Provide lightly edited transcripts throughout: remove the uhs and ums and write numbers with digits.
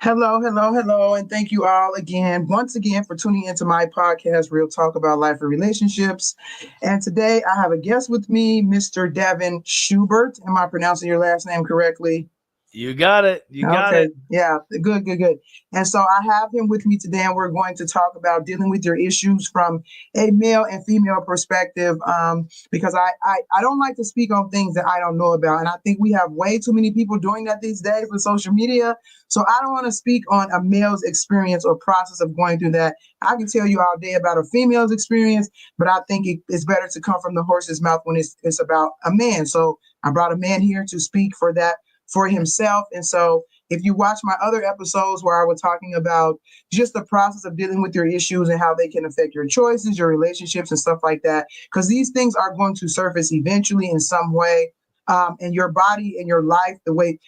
Hello, hello, hello, and thank you all once again, for tuning into my podcast, Real Talk About Life and Relationships. And today I have a guest with me, Mr. Devin Schubert. Am I pronouncing your last name correctly? You got it. You got Okay, it. yeah, good, good, good. And so I have him with me today, and we're going to talk about dealing with your issues from a male and female perspective. Because I don't like to speak on things that I don't know about, and I think we have way too many people doing that these days with social media. So I don't want to speak on a male's experience or process of going through that. I can tell you all day about a female's experience, but I think it's better to come from the horse's mouth when it's about a man. So I brought a man here to speak for that for himself. And so if you watch my other episodes where I was talking about just the process of dealing with your issues and how they can affect your choices, your relationships, and stuff like that, because these things are going to surface eventually in some way. And your body and your life, the way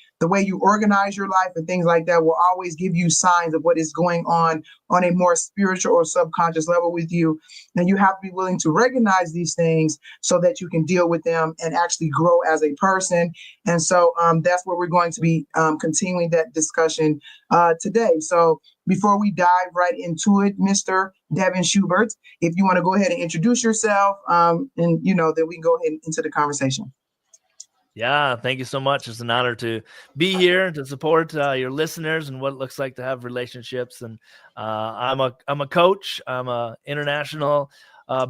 you organize your life and things like that will always give you signs of what is going on a more spiritual or subconscious level with you. And you have to be willing to recognize these things so that you can deal with them and actually grow as a person. And so that's where we're going to be continuing that discussion today. So before we dive right into it, Mr. Devin Schubert, if you want to go ahead and introduce yourself, and then we can go ahead into the conversation. Yeah, thank you so much. It's an honor to be here to support your listeners and what it looks like to have relationships. And I'm a coach. I'm a international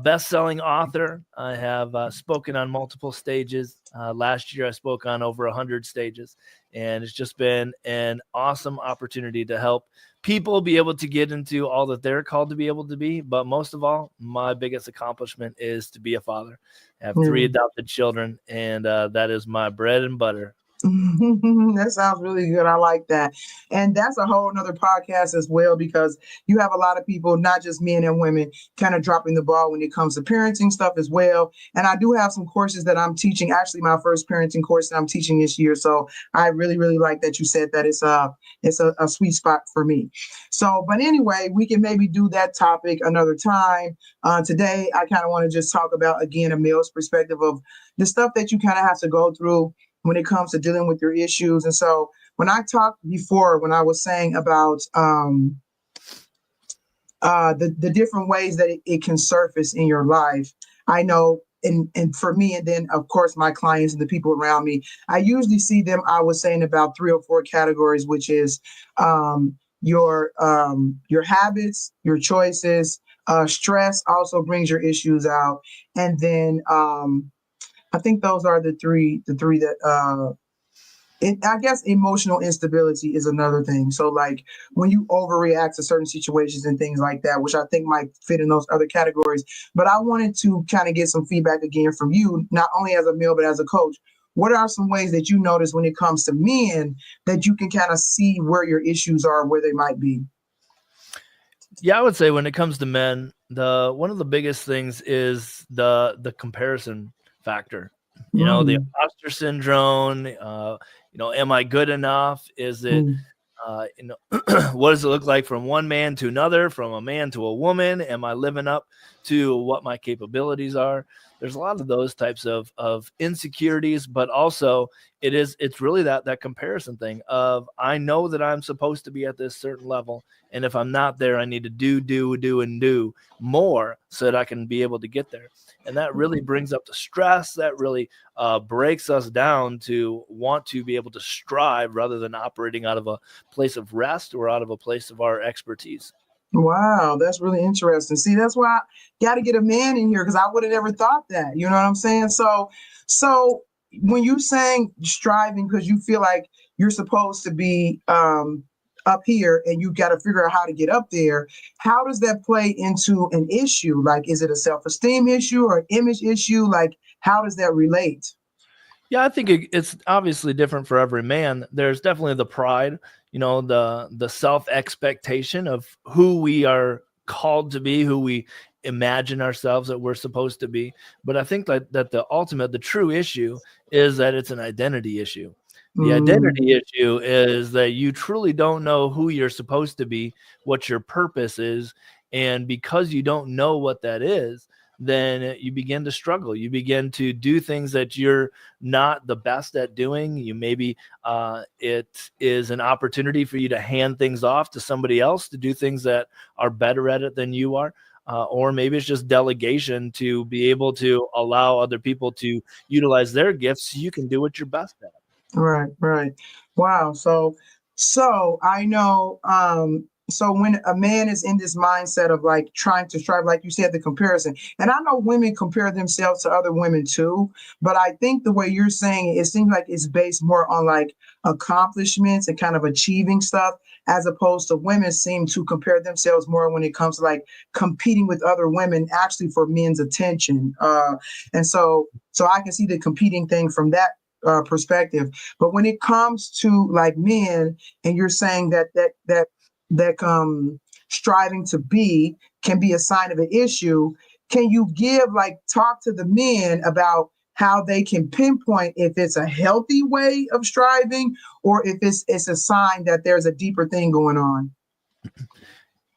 best-selling author. I have spoken on multiple stages. Last year, I spoke on over 100 stages, and it's just been an awesome opportunity to help people be able to get into all that they're called to be able to be. But most of all, my biggest accomplishment is to be a father. I have 3 adopted children, and that is my bread and butter. That sounds really good. I like that. And that's a whole nother podcast as well, because you have a lot of people, not just men and women, kind of dropping the ball when it comes to parenting stuff as well. And I do have some courses that I'm teaching, actually my first parenting course that I'm teaching this year. So I really, really like that you said that it's a sweet spot for me. So, but anyway, we can maybe do that topic another time. Today, I kind of want to just talk about, again, a male's perspective of the stuff that you kind of have to go through when it comes to dealing with your issues. And so when I talked before, when I was saying about the different ways that it can surface in your life, I know, and for me, and then of course my clients and the people around me, I usually see them, I was saying, about 3 or 4 categories, which is your habits, your choices, stress also brings your issues out, and then I think those are the three that I guess emotional instability is another thing. So like when you overreact to certain situations and things like that, which I think might fit in those other categories. But I wanted to kind of get some feedback again from you, not only as a male, but as a coach. What are some ways that you notice when it comes to men that you can kind of see where your issues are, where they might be? Yeah, I would say when it comes to men, the one of the biggest things is the comparison factor. The Mm, imposter syndrome. Am I good enough? Is it mm, what does it look like from one man to another, from a man to a woman? Am I living up to what my capabilities are? There's a lot of those types of insecurities, but also it's really that comparison thing of, I know that I'm supposed to be at this certain level, and if I'm not there, I need to do more so that I can be able to get there. And that really brings up the stress. That really breaks us down to want to be able to strive rather than operating out of a place of rest or out of a place of our expertise. wow, that's really interesting. See, that's why I got to get a man in here, because I would have never thought that. You know what I'm saying? So when you saying striving because you feel like you're supposed to be up here and you got to figure out how to get up there, how does that play into an issue? Like, is it a self-esteem issue or an image issue? Like, how does that relate? Yeah, I think it's obviously different for every man. There's definitely the pride, the self expectation of who we are called to be, who we imagine ourselves that we're supposed to be. But I think that the true issue is that it's an identity issue. The Mm, identity issue is that you truly don't know who you're supposed to be, what your purpose is, and because you don't know what that is, then you begin to struggle. You begin to do things that you're not the best at doing. You maybe it is an opportunity for you to hand things off to somebody else to do things that are better at it than you are. Or maybe it's just delegation to be able to allow other people to utilize their gifts so you can do what you're best at. Right, right. Wow. So I know, so when a man is in this mindset of like trying to strive, like you said, the comparison, and I know women compare themselves to other women too, but I think the way you're saying it, it seems like it's based more on like accomplishments and kind of achieving stuff, as opposed to women seem to compare themselves more when it comes to like competing with other women actually for men's attention. And so I can see the competing thing from that perspective. But when it comes to like men, and you're saying that striving to be can be a sign of an issue, can you give like talk to the men about how they can pinpoint if it's a healthy way of striving or if it's a sign that there's a deeper thing going on?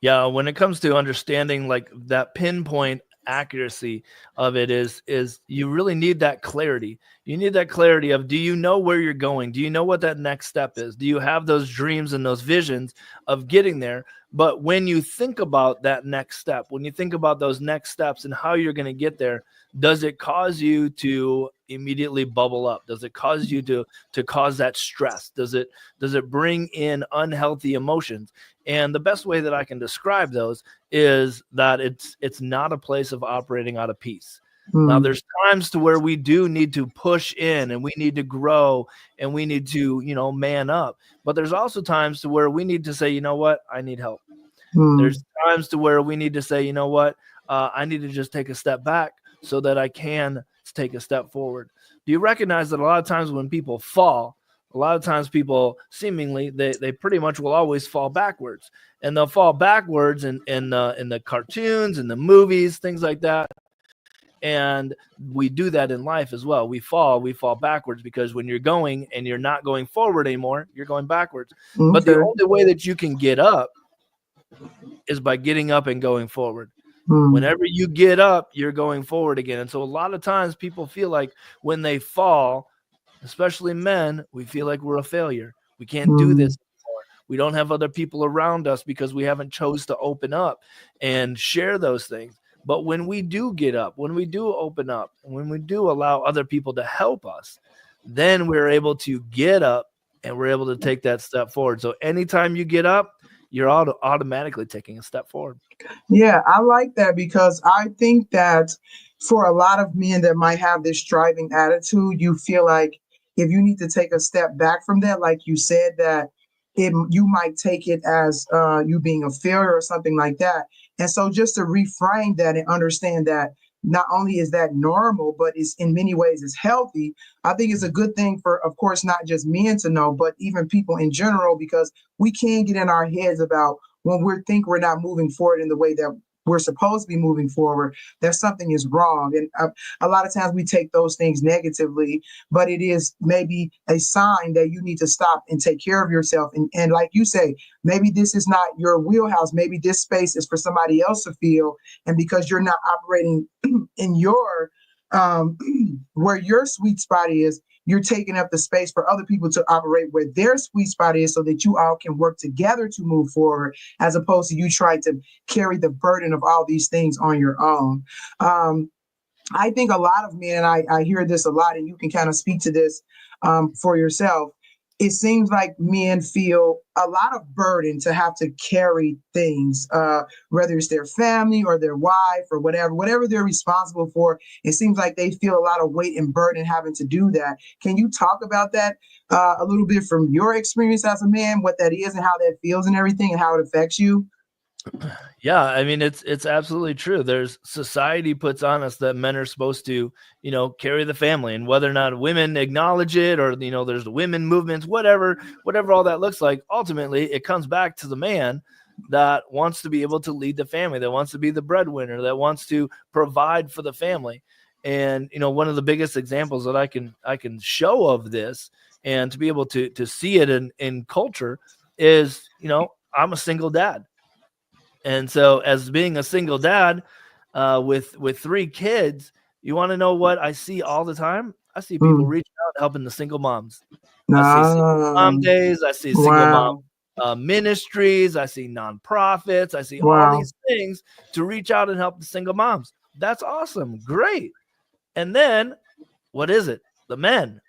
Yeah, when it comes to understanding like that pinpoint accuracy of it is you really need that clarity. You need that clarity of, do you know where you're going? Do you know what that next step is? Do you have those dreams and those visions of getting there? But when you think about that next step, when you think about those next steps and how you're going to get there, does it cause you to immediately bubble up? Does it cause you to cause that stress? Does it bring in unhealthy emotions? And the best way that I can describe those is that it's not a place of operating out of peace. Now, there's times to where we do need to push in and we need to grow and we need to, man up. But there's also times to where we need to say, you know what, I need help. There's times to where we need to say, you know what, I need to just take a step back so that I can take a step forward. Do you recognize that a lot of times when people fall, a lot of times people seemingly they pretty much will always fall backwards, and they'll fall backwards in the cartoons and the movies, things like that. And we do that in life as well. We fall backwards because when you're going and you're not going forward anymore, you're going backwards. But the only way that you can get up is by getting up and going forward. Whenever you get up, you're going forward again. And so a lot of times people feel like when they fall, especially men, we feel like we're a failure. We can't do this anymore. We don't have other people around us because we haven't chose to open up and share those things. But when we do get up, when we do open up, and when we do allow other people to help us, then we're able to get up and we're able to take that step forward. So anytime you get up, you're automatically taking a step forward. Yeah, I like that because I think that for a lot of men that might have this striving attitude, you feel like if you need to take a step back from that, like you said, that you might take it as you being a failure or something like that. And so just to reframe that and understand that not only is that normal, but it's in many ways is healthy. I think it's a good thing for, of course, not just men to know, but even people in general, because we can get in our heads about when we think we're not moving forward in the way that we're supposed to be moving forward, that something is wrong. And a lot of times we take those things negatively, but it is maybe a sign that you need to stop and take care of yourself. And like you say, maybe this is not your wheelhouse. Maybe this space is for somebody else to feel. And because you're not operating in your where your sweet spot is, you're taking up the space for other people to operate where their sweet spot is so that you all can work together to move forward, as opposed to you trying to carry the burden of all these things on your own. I think a lot of men, and I hear this a lot, and you can kind of speak to this for yourself. It seems like men feel a lot of burden to have to carry things, whether it's their family or their wife or whatever they're responsible for. It seems like they feel a lot of weight and burden having to do that. Can you talk about that a little bit from your experience as a man, what that is and how that feels and everything and how it affects you? Yeah, I mean it's absolutely true. There's society puts on us that men are supposed to, carry the family, and whether or not women acknowledge it or there's the women movements, whatever all that looks like, ultimately it comes back to the man that wants to be able to lead the family, that wants to be the breadwinner, that wants to provide for the family. And one of the biggest examples that I can show of this and to be able to see it in culture is, I'm a single dad. And so as being a single dad, with 3 kids. You want to know what I see all the time? I see people Mm. reaching out and helping the single moms. I see single Ah, mom days. I see single mom wow. ministries. I see nonprofits. I see all Wow. these things to reach out and help the single moms. That's awesome. Great. And then what is it? The men.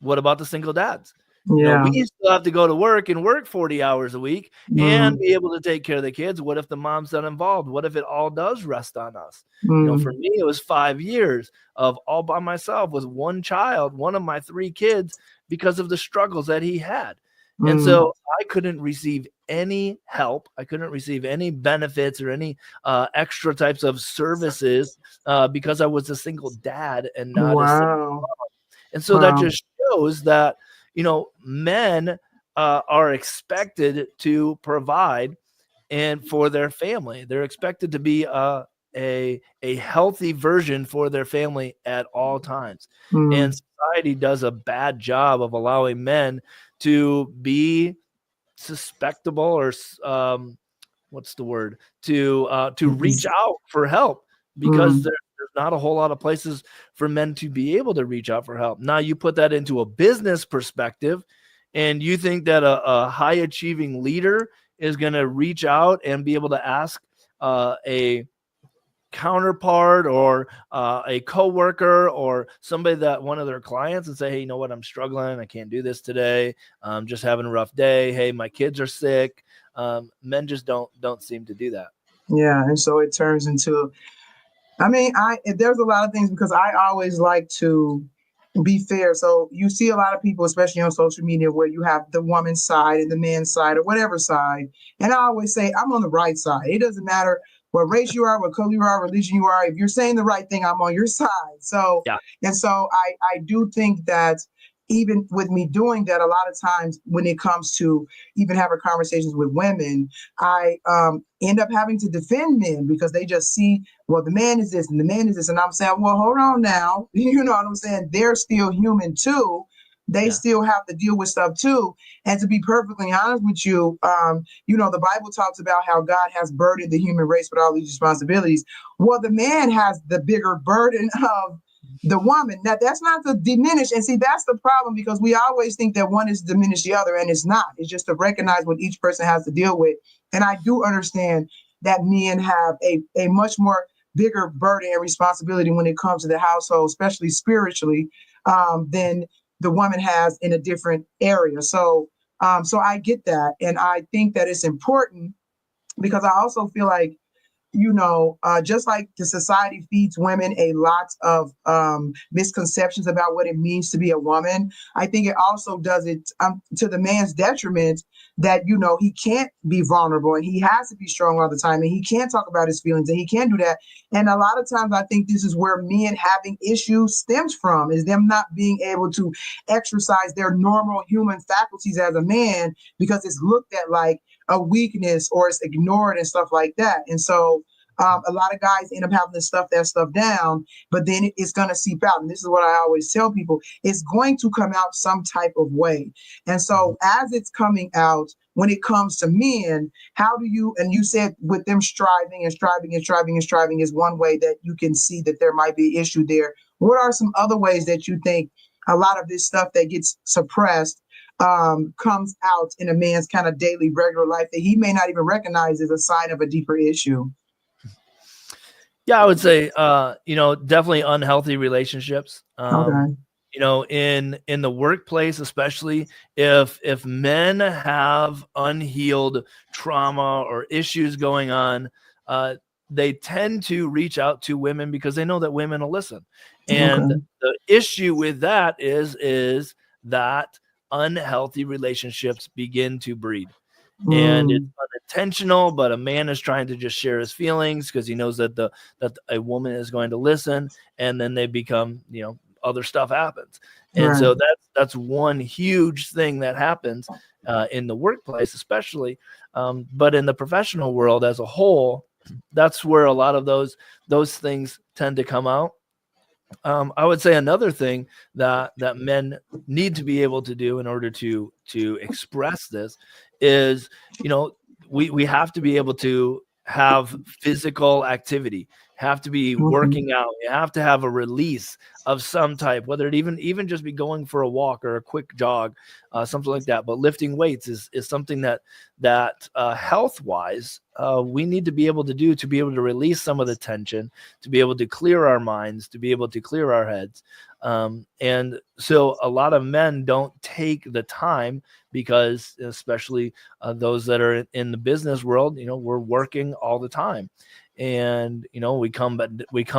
What about the single dads? We Yeah. still have to go to work and work 40 hours a week and Mm. be able to take care of the kids. What if the mom's not involved? What if it all does rest on us? For Mm. me, it was 5 years of all by myself with one child, one of my 3 kids, because of the struggles that he had. And Mm. so I couldn't receive any help. I couldn't receive any benefits or any extra types of services because I was a single dad and not a single Wow. mom. And so that Wow. just shows that, men are expected to provide and for their family. They're expected to be a healthy version for their family at all times. And Mm. society does a bad job of allowing men to be suspectable or what's the word, to reach out for help, because Mm. there's not a whole lot of places for men to be able to reach out for help. Now you put that into a business perspective, and you think that a high achieving leader is going to reach out and be able to ask a counterpart or a coworker or somebody that one of their clients and say, hey, you know what, I'm struggling, I can't do this today, I'm just having a rough day, hey, my kids are sick. Men just don't seem to do that. Yeah. And so it turns into, I mean, there's a lot of things because I always like to be fair. So you see a lot of people, especially on social media, where you have the woman's side and the man's side or whatever side. And I always say, I'm on the right side. It doesn't matter what race you are, what color you are, religion you are. If you're saying the right thing, I'm on your side. So, Yeah. and so I do think that even with me doing that, a lot of times when it comes to even having conversations with women, I end up having to defend men because they just see, well, the man is this and the man is this. And I'm saying, well, hold on now. You know what I'm saying? They're still human too. They Yeah. still have to deal with stuff too. And to be perfectly honest with you, the Bible talks about how God has burdened the human race with all these responsibilities. Well, the man has the bigger burden of the woman. Now, that's not to diminish. And see, that's the problem because we always think that one is to diminish the other, and it's not. It's just to recognize what each person has to deal with. And I do understand that men have a much more bigger burden and responsibility when it comes to the household, especially spiritually, than the woman has in a different area. So I get that. And I think that it's important because I also feel like just like the society feeds women a lot of misconceptions about what it means to be a woman, I think it also does it to the man's detriment that, he can't be vulnerable and he has to be strong all the time and he can't talk about his feelings and he can't do that. And a lot of times I think this is where men having issues stems from, is them not being able to exercise their normal human faculties as a man because it's looked at like a weakness or it's ignored and stuff like that. And so a lot of guys end up having to stuff that stuff down, but then it's going to seep out. And this is what I always tell people, it's going to come out some type of way. And so as it's coming out, when it comes to men, how do you, and you said with them striving and striving and striving and striving is one way that you can see that there might be an issue there. What are some other ways that you think a lot of this stuff that gets suppressed comes out in a man's kind of daily regular life that he may not even recognize as a sign of a deeper issue? Yeah, I would say, definitely unhealthy relationships. Okay. In the workplace, especially if men have unhealed trauma or issues going on, they tend to reach out to women because they know that women will listen. And Okay. the issue with that is that unhealthy relationships begin to breed. And it's Mm, unintentional, but a man is trying to just share his feelings because he knows that a woman is going to listen, and then they become, other stuff happens. And right. so that's one huge thing that happens in the workplace, especially, but in the professional world as a whole, that's where a lot of those things tend to come out. I would say another thing that men need to be able to do in order to express this is, we have to be able to have physical activity, have to be working out. You have to have a release of some type, whether it even just be going for a walk or a quick jog, something like that. But lifting weights is something that health wise, we need to be able to do, to be able to release some of the tension, to be able to clear our minds, to be able to clear our heads. And so a lot of men don't take the time, because especially those that are in the business world, we're working all the time. And we come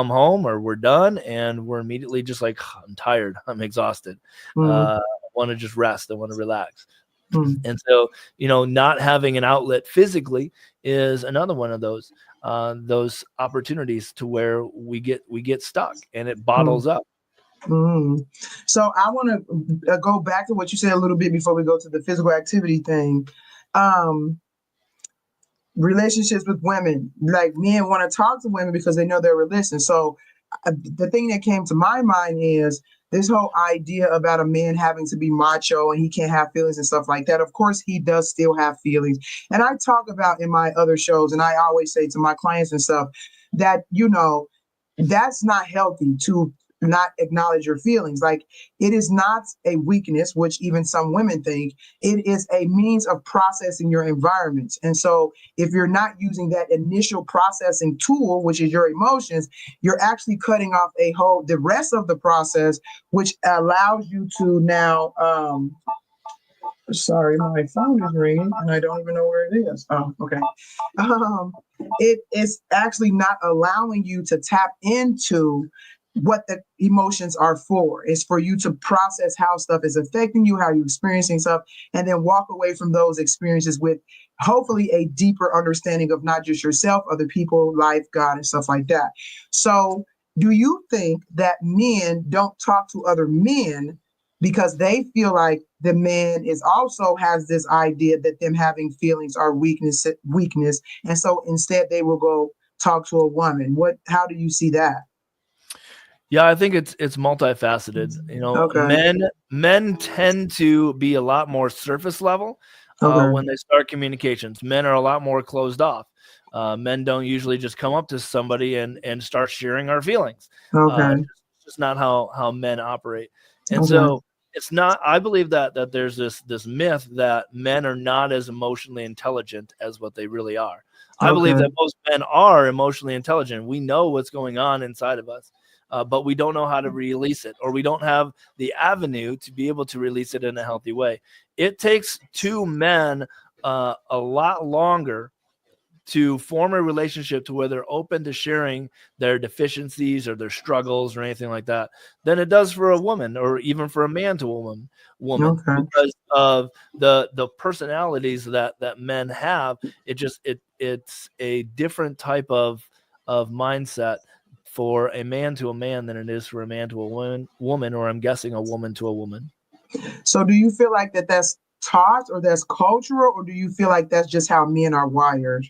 home, or we're done, and we're immediately just like, I'm tired, I'm exhausted, I want to just rest, I want to relax. And so not having an outlet physically is another one of those opportunities to where we get stuck and it bottles up. So I want to go back to what you said a little bit before we go to the physical activity thing. Relationships with women, like men want to talk to women because they know they will listen. So the thing that came to my mind is this whole idea about a man having to be macho and he can't have feelings and stuff like that. Of course, he does still have feelings. And I talk about in my other shows, and I always say to my clients and stuff that, that's not healthy to not acknowledge your feelings. Like, it is not a weakness, which even some women think. It is a means of processing your environment. And so if you're not using that initial processing tool, which is your emotions, you're actually cutting off the rest of the process, which allows you to now, sorry, my phone is ringing and I don't even know where it is. Oh, okay. It is actually not allowing you to tap into what the emotions are for. It's for you to process how stuff is affecting you, how you're experiencing stuff, and then walk away from those experiences with hopefully a deeper understanding of not just yourself, other people, life, God, and stuff like that. So do you think that men don't talk to other men because they feel like the man also has this idea that them having feelings are weakness, and so instead they will go talk to a woman? How do you see that? Yeah, I think it's multifaceted. Okay. Men tend to be a lot more surface level when they start communications. Men are a lot more closed off. Men don't usually just come up to somebody and start sharing our feelings. It's just not how men operate. And so it's not. I believe that there's this myth that men are not as emotionally intelligent as what they really are. I believe that most men are emotionally intelligent. We know what's going on inside of us. But we don't know how to release it, or we don't have the avenue to be able to release it in a healthy way. It takes two men a lot longer to form a relationship to where they're open to sharing their deficiencies or their struggles or anything like that than it does for a woman, or even for a man to a woman, because of the personalities that men have. It's a different type of mindset for a man to a man than it is for a man to a woman, or I'm guessing a woman to a woman. So do you feel like that's taught, or that's cultural, or do you feel like that's just how men are wired?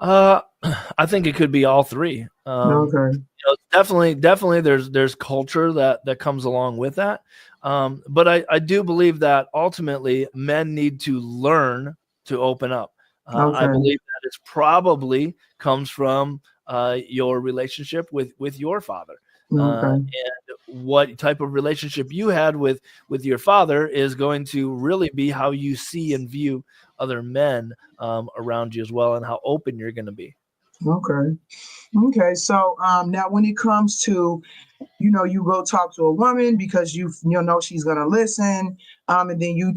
I think it could be all three. Definitely there's culture that comes along with that. But I do believe that ultimately men need to learn to open up. I believe that it's probably comes from your relationship with your father. And what type of relationship you had with your father is going to really be how you see and view other men around you as well, and how open you're going to be. Okay. So now when it comes to, you go talk to a woman because you know she's going to listen. And then you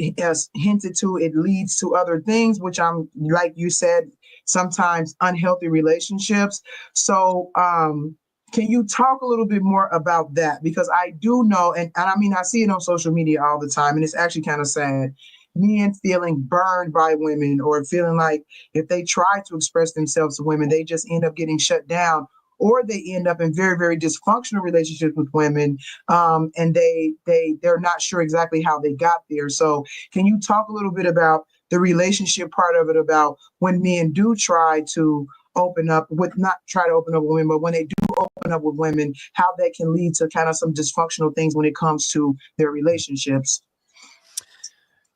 hinted to it leads to other things, which like you said, sometimes unhealthy relationships. So can you talk a little bit more about that? Because I do know, and I mean, I see it on social media all the time, and it's actually kind of sad. Men feeling burned by women, or feeling like if they try to express themselves to women, they just end up getting shut down, or they end up in very, very dysfunctional relationships with women, and they're not sure exactly how they got there. So can you talk a little bit about the relationship part of it, about when men do try to open up with, not try to open up with women, but when they do open up with women, how that can lead to kind of some dysfunctional things when it comes to their relationships?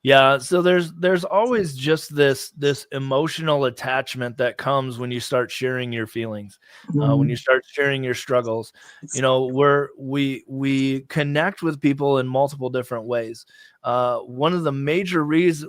Yeah, so there's always just this emotional attachment that comes when you start sharing your feelings, when you Mm, start sharing your struggles. You know, we connect with people in multiple different ways. One of the major ways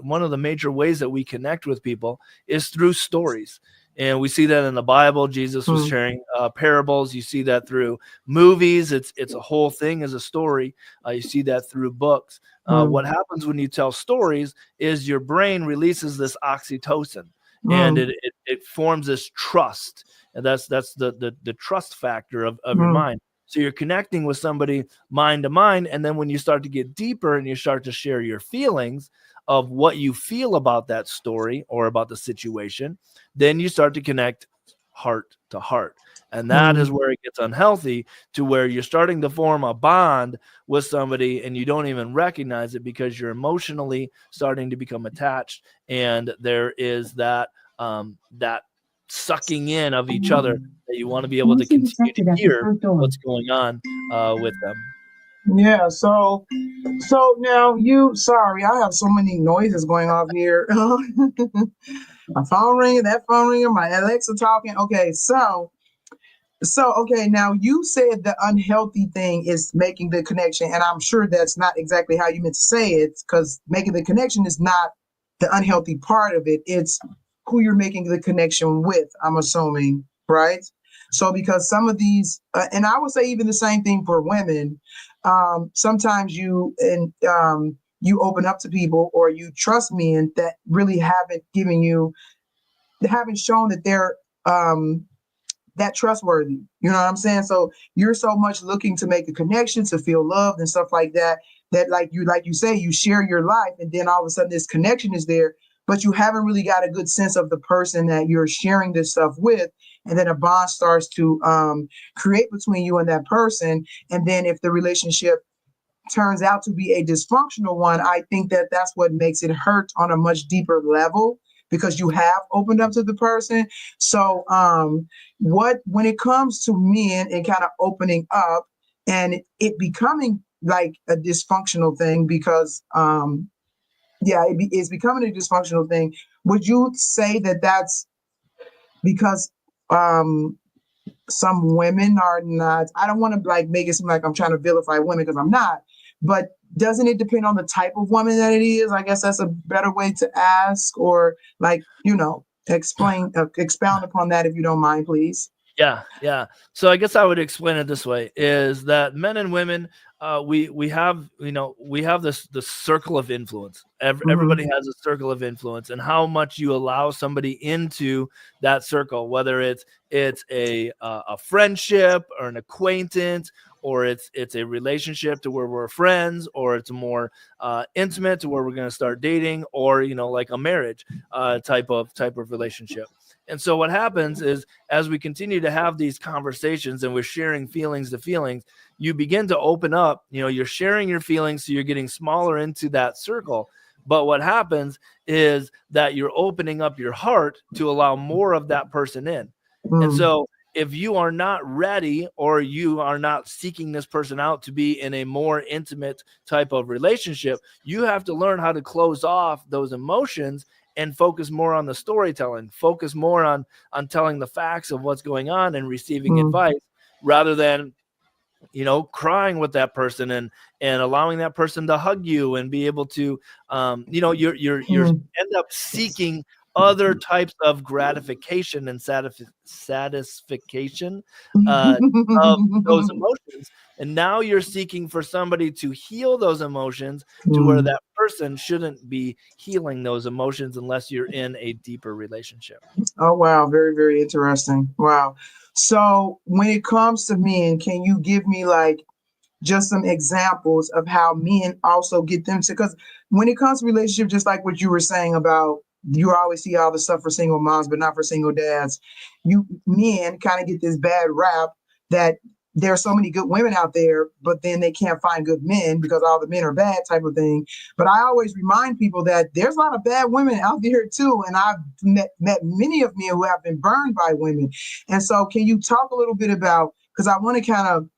that we connect with people is through stories. And we see that in the Bible. Jesus was mm, sharing parables. You see that through movies. It's a whole thing as a story. You see that through books. What mm, happens when you tell stories is your brain releases this oxytocin, and mm, it forms this trust, and that's the trust factor of your mm, mind. So you're connecting with somebody mind to mind, and then when you start to get deeper and you start to share your feelings of what you feel about that story or about the situation, then you start to connect heart to heart. And that is mm, where it gets unhealthy, to where you're starting to form a bond with somebody and you don't even recognize it because you're emotionally starting to become attached, and there is that sucking in of each other, that you want to be able to Mercy continue to detected at the hear front door. what's going on with them. yeah. So now sorry, I have so many noises going off here. My phone ringing, that phone ringing, my Alexa talking. Okay, okay, now you said the unhealthy thing is making the connection, and I'm sure that's not exactly how you meant to say it, because making the connection is not the unhealthy part of it. It's who you're making the connection with, I'm assuming, right? So, because some of these, and I would say even the same thing for women, sometimes you open up to people or you trust men that really haven't shown that they're um, that trustworthy. You know what I'm saying? So you're so much looking to make a connection, to feel loved and stuff like that, that like you say, you share your life and then all of a sudden this connection is there, but you haven't really got a good sense of the person that you're sharing this stuff with. And then a bond starts to create between you and that person. And then if the relationship turns out to be a dysfunctional one, I think that that's what makes it hurt on a much deeper level, because you have opened up to the person. So, what when it comes to men and kind of opening up and it becoming like a dysfunctional thing, because yeah, it's becoming a dysfunctional thing. Would you say that that's because um some women are not, I don't want to like make it seem like I'm trying to vilify women, because I'm not, but doesn't it depend on the type of woman that it is? I guess that's a better way to ask, or like, expound upon that if you don't mind, please. Yeah, yeah. So I guess I would explain it this way: is that men and women, we have, we have this circle of influence. Everybody Mm-hmm. has a circle of influence, and how much you allow somebody into that circle, whether it's a friendship or an acquaintance, or it's a relationship to where we're friends, or it's more intimate to where we're going to start dating, or like a marriage type of relationship. And so what happens is, as we continue to have these conversations and we're sharing feelings to feelings, you begin to open up. You're sharing your feelings, so you're getting smaller into that circle. But what happens is that you're opening up your heart to allow more of that person in. And Mm, so if you are not ready, or you are not seeking this person out to be in a more intimate type of relationship, you have to learn how to close off those emotions and focus more on the storytelling, focus more on telling the facts of what's going on and receiving mm, advice, rather than crying with that person, and allowing that person to hug you and be able to you're mm. end up seeking other types of gratification and satisfaction uh, of those emotions. And now you're seeking for somebody to heal those emotions, to where Mm. that person shouldn't be healing those emotions unless you're in a deeper relationship. Oh wow, very, very interesting. Wow. So when it comes to men, can you give me like just some examples of how men also get them to, because when it comes to relationships, just like what you were saying about, you always see all the stuff for single moms but not for single dads, you men kind of get this bad rap that there are so many good women out there, but then they can't find good men because all the men are bad, type of thing. But I always remind people that there's a lot of bad women out there too, and I've met many of men who have been burned by women. And so can you talk a little bit about, because I want to kind of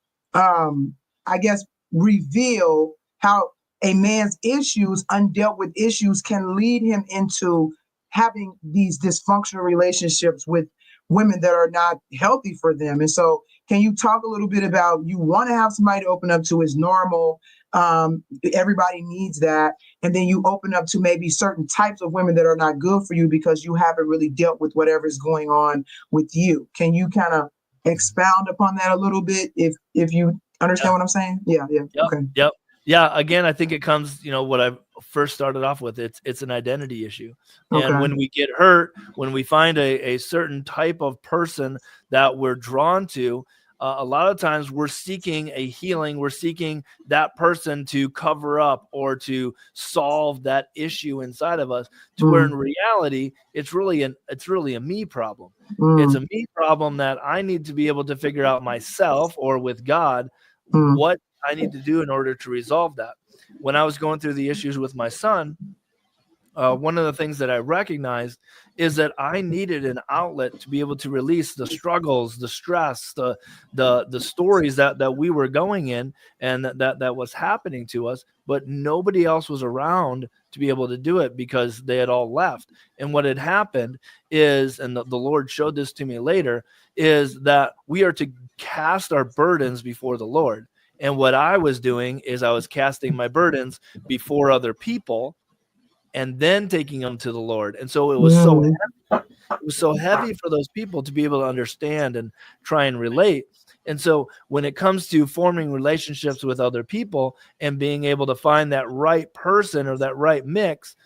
I guess, reveal how a man's issues, undealt with issues, can lead him into having these dysfunctional relationships with women that are not healthy for them. And so, can you talk a little bit about, you want to have somebody to open up to, is normal. Everybody needs that. And then you open up to maybe certain types of women that are not good for you because you haven't really dealt with whatever's going on with you. Can you kind of expound upon that a little bit, if you understand what I'm saying? Yeah. Yep. Okay. Yep. Yeah. Again, I think it comes, what I first started off with, it's an identity issue. And Okay. when we get hurt, when we find a certain type of person that we're drawn to, a lot of times we're seeking a healing. We're seeking that person to cover up or to solve that issue inside of us, to where in reality, it's really a me problem. It's a me problem that I need to be able to figure out myself, or with God, what I need to do in order to resolve that. When I was going through the issues with my son, one of the things that I recognized is that I needed an outlet to be able to release the struggles, the stress, the stories that we were going in, and that was happening to us, but nobody else was around to be able to do it because they had all left. And what had happened is, and the Lord showed this to me later, is that we are to cast our burdens before the Lord. And what I was doing is I was casting my burdens before other people and then taking them to the Lord. And so it was so heavy for those people to be able to understand and try and relate. And so when it comes to forming relationships with other people and being able to find that right person or that right mix,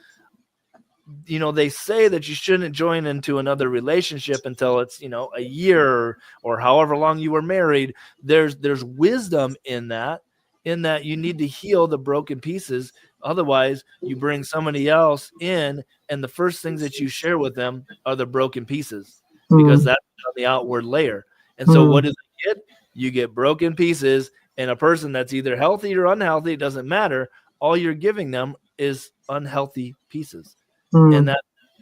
they say that you shouldn't join into another relationship until it's, a year or however long you were married. There's wisdom in that you need to heal the broken pieces. Otherwise, you bring somebody else in, and the first things that you share with them are the broken pieces, because that's on the outward layer. And so what do they get? You get broken pieces, and a person that's either healthy or unhealthy, it doesn't matter. All you're giving them is unhealthy pieces. And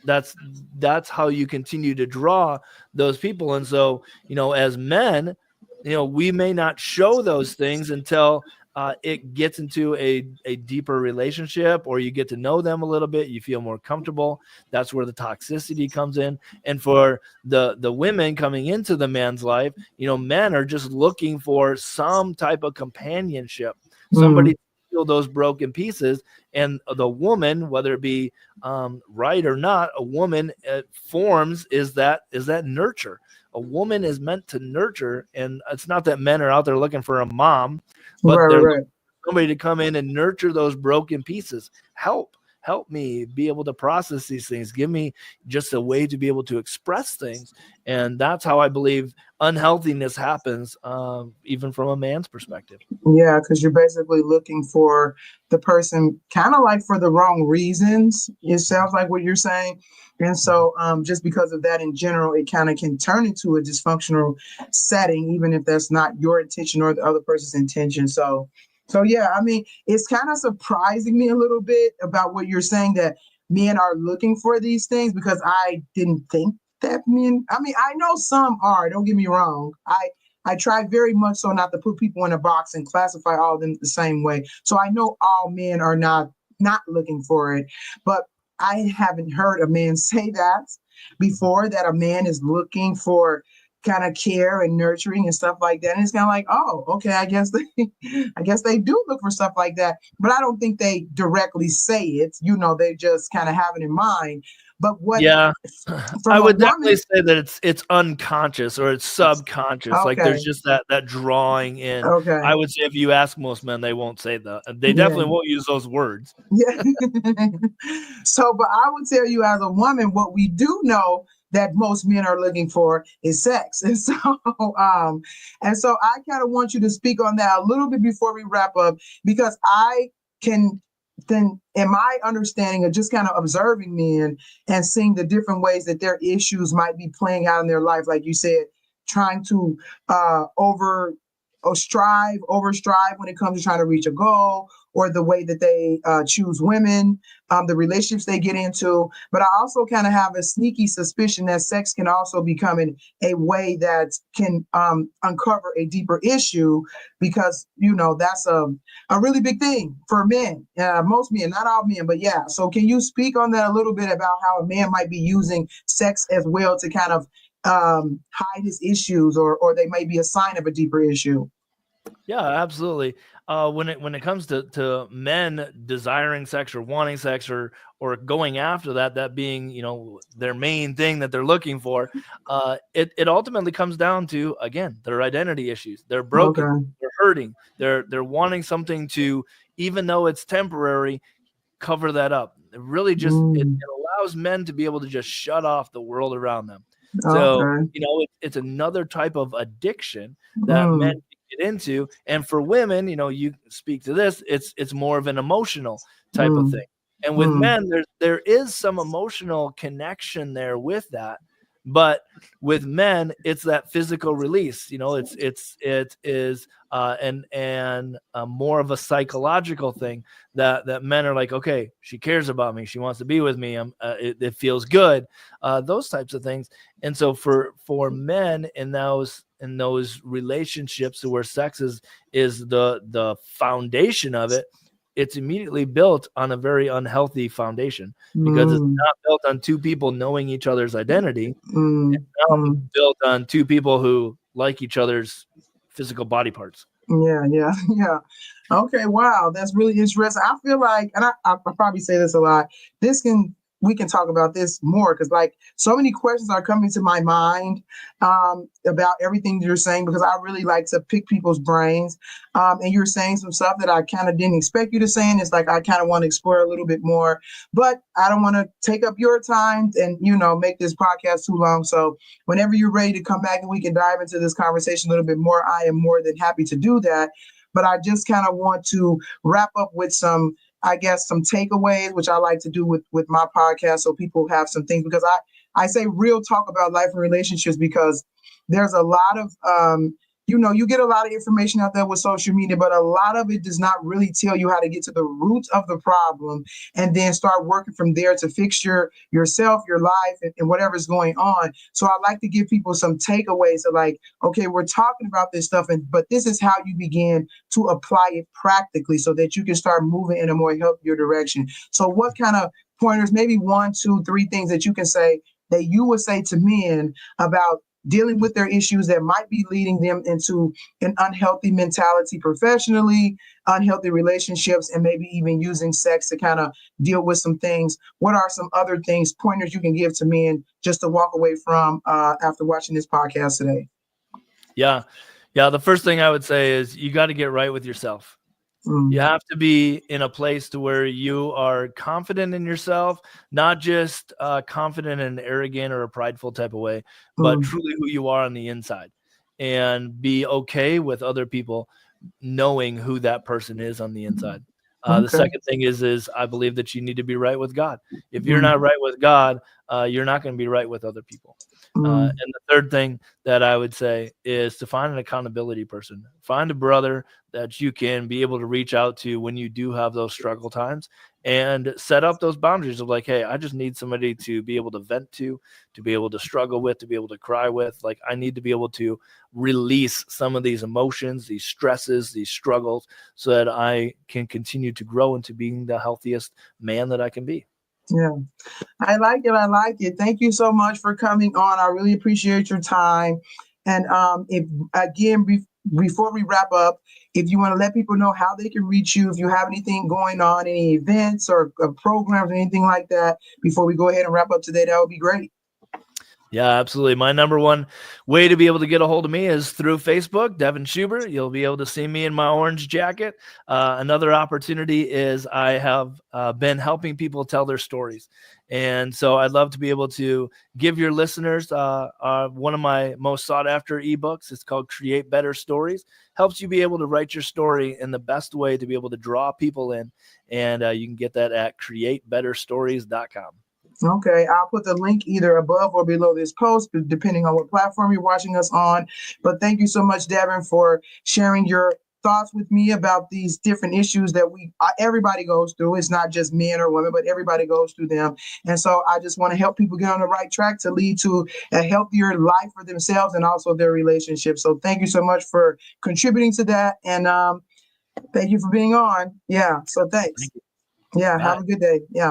that's how you continue to draw those people. And so, as men, we may not show those things until it gets into a deeper relationship, or you get to know them a little bit, you feel more comfortable. That's where the toxicity comes in. And for the women coming into the man's life, men are just looking for some type of companionship, somebody to heal those broken pieces. And the woman, whether it be right or not, a woman forms is that nurture. A woman is meant to nurture, and it's not that men are out there looking for a mom, but they're looking for somebody to come in and nurture those broken pieces. Help me be able to process these things. Give me just a way to be able to express things. And that's how I believe unhealthiness happens, even from a man's perspective. Yeah, because you're basically looking for the person kind of like for the wrong reasons. It sounds like what you're saying. And so just because of that in general, it kind of can turn into a dysfunctional setting, even if that's not your intention or the other person's intention. So yeah, I mean, it's kind of surprising me a little bit about what you're saying, that men are looking for these things, because I didn't think that men, I mean, I know some are, don't get me wrong. I try very much so not to put people in a box and classify all of them the same way. So I know all men are not looking for it, but I haven't heard a man say that before, that a man is looking for kind of care and nurturing and stuff like that. And it's kind of like, oh, okay, I guess they do look for stuff like that, but I don't think they directly say it. They just kind of have it in mind. But what? Yeah, I would definitely say that it's unconscious or it's subconscious. Okay. Like there's just that drawing in. Okay. I would say if you ask most men, they won't say that. They definitely won't use those words. Yeah. So, but I would tell you as a woman, what we do know that most men are looking for is sex. And so I kind of want you to speak on that a little bit before we wrap up, because I can then, in my understanding of just kind of observing men and seeing the different ways that their issues might be playing out in their life, like you said, trying to overstrive when it comes to trying to reach a goal, or the way that they choose women, the relationships they get into. But I also kind of have a sneaky suspicion that sex can also become a way that can uncover a deeper issue, because, that's a really big thing for men, most men, not all men, but yeah. So can you speak on that a little bit about how a man might be using sex as well to kind of hide his issues, or they may be a sign of a deeper issue? Yeah, absolutely. When it comes to men desiring sex or wanting sex, or going after that being, their main thing that they're looking for, it ultimately comes down to, again, their identity issues. They're broken, Okay. they're hurting, they're wanting something to, even though it's temporary, cover that up. It really just it Mm, allows men to be able to just shut off the world around them. So, okay. it's another type of addiction that men Mm, can get into. And for women, you speak to this, it's more of an emotional type of mm, thing. And with mm, men, there is some emotional connection there with that. But with men, it's that physical release. It is and more of a psychological thing that men are like, okay, she cares about me, she wants to be with me, it feels good, those types of things. And so for men in those relationships where sex is the foundation of it, it's immediately built on a very unhealthy foundation, because it's mm, not built on two people knowing each other's identity. mm, It's now mm. built on two people who like each other's physical body parts. Yeah, yeah, yeah. Okay, wow, that's really interesting. I feel like, and I probably say this a lot. This can We can talk about this more, because like so many questions are coming to my mind about everything you're saying, because I really like to pick people's brains. And you're saying some stuff that I kind of didn't expect you to say, and it's like I kind of want to explore a little bit more, but I don't want to take up your time and make this podcast too long. So whenever you're ready to come back and we can dive into this conversation a little bit more, I am more than happy to do that. But I just kind of want to wrap up with some, I guess, some takeaways, which I like to do with my podcast, so people have some things, because I say real talk about life and relationships, because there's a lot of you get a lot of information out there with social media, but a lot of it does not really tell you how to get to the root of the problem, and then start working from there to fix yourself, your life, and whatever's going on. So I like to give people some takeaways of like, okay, we're talking about this stuff, but this is how you begin to apply it practically, so that you can start moving in a more healthier direction. So what kind of pointers, maybe one, two, three things that you can say, that you would say to men about dealing with their issues that might be leading them into an unhealthy mentality professionally, unhealthy relationships, and maybe even using sex to kind of deal with some things? What are some other things, pointers you can give to men just to walk away from after watching this podcast today? Yeah. Yeah. The first thing I would say is you got to get right with yourself. You Mm, have to be in a place to where you are confident in yourself, not just confident in an arrogant or a prideful type of way, but mm, truly who you are on the inside, and be okay with other people knowing who that person is on the inside. The okay. second thing is I believe that you need to be right with God. If you're not Mm, right with God, you're not going to be right with other people. mm, And the third thing that I would say is to find an accountability person. Find a brother that you can be able to reach out to when you do have those struggle times, and set up those boundaries of like, hey, I just need somebody to be able to vent to be able to struggle with, to be able to cry with. Like, I need to be able to release some of these emotions, these stresses, these struggles, so that I can continue to grow into being the healthiest man that I can be. yeah. I like it. I like it. Thank you so much for coming on. I really appreciate your time. And if again, before we wrap up, if you want to let people know how they can reach you, if you have anything going on, any events or programs or anything like that, before we go ahead and wrap up today, that would be great. Yeah, absolutely. My number one way to be able to get a hold of me is through Facebook, Devin Schubert. You'll be able to see me in my orange jacket. Another opportunity is I have been helping people tell their stories. And so I'd love to be able to give your listeners one of my most sought after ebooks. It's called Create Better Stories. Helps you be able to write your story in the best way to be able to draw people in. And you can get that at createbetterstories.com. Okay, I'll put the link either above or below this post, depending on what platform you're watching us on. But thank you so much, Devin, for sharing your thoughts with me about these different issues that everybody goes through. It's not just men or women, but everybody goes through them. And so I just want to help people get on the right track to lead to a healthier life for themselves and also their relationships. So thank you so much for contributing to that. And thank you for being on. Yeah. So thanks. Thank you. Yeah. Bye. Have a good day. Yeah.